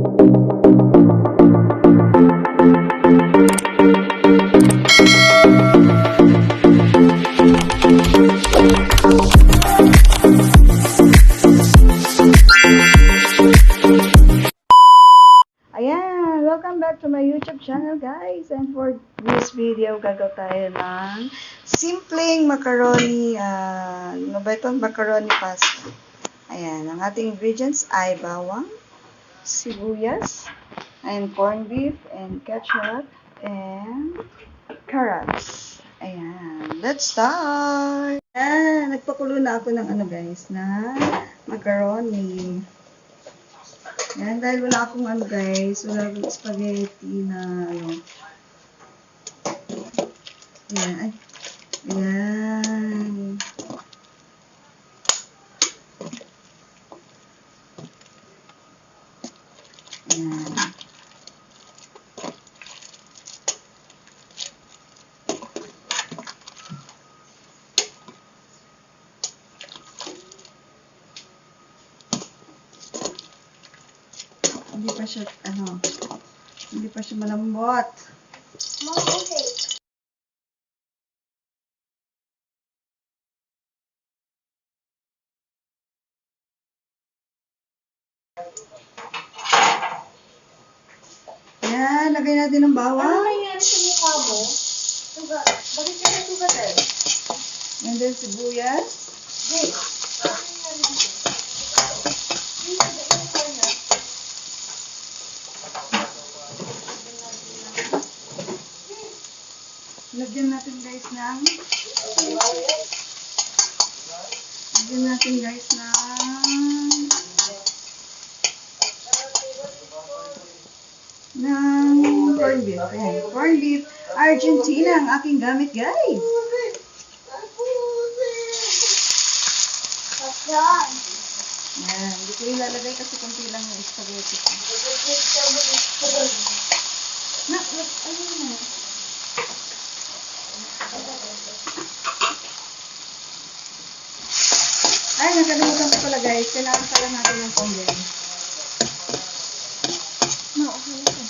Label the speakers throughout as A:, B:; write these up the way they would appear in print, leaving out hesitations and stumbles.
A: Ayan, welcome back to my YouTube channel guys. And for this video, gagawa tayo ng simpleng macaroni, ano ba ito? Macaroni pasta. Ayan, ang ating ingredients ay bawang, sibuyas, and corned beef, and ketchup, and carrots. Ayan, let's start! Ayan, nagpakulo na ako ng ano guys, na macaroni. Yan, dahil wala akong ano guys, wala akong spaghetti na ano. Yan, ay. Yan. Yan. Hindi pa siya, hindi pa siya malambot. Yan, lagay natin ng bawang.
B: Ano nangyari sa mukha mo? Suga. Bakit ka nasugatan?
A: And then sibuyas.
B: Jake, ano nangyari dito?
A: Lagyan natin guys ng corned beef. Ayan, corned beef Argentina ang aking gamit guys. Ayan, hindi ko ilalagay kasi konti lang yung spaghetti ko. Ayun na. Ay, nakalimutan ko pala guys. Kailangan pala natin ng condense. No, okay na ito.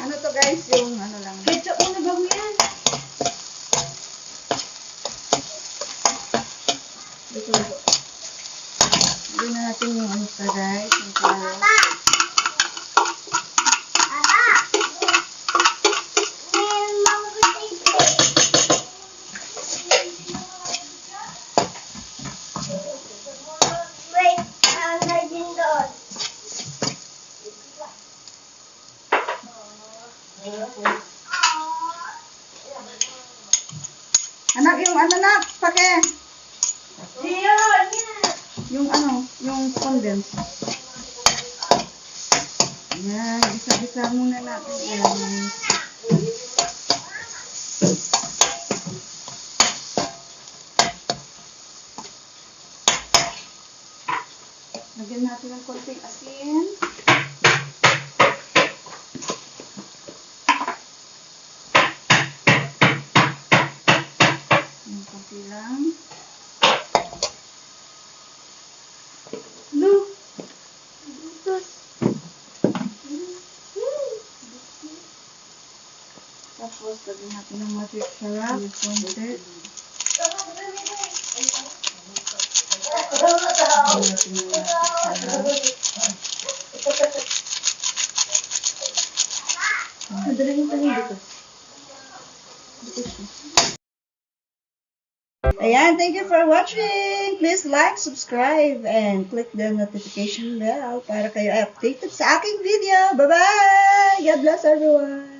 A: Ano to guys? Yung ano lang.
B: Ketchup mo na bago yan.
A: Dito. Hindi na natin yung ano pa guys. Yung carrot. Anak, yung ano na, pake. Yung ano, yung condense. Ayan, isa-isa muna natin yan. Lagyan natin ng konting asin. Yung konti lang. Look! Tapos, lagyan natin ng magic sarap. Yung konti. Ayan, thank you for watching. Please like, subscribe, and click the notification bell para kayo ay updated sa aking video. Bye-bye! God bless everyone!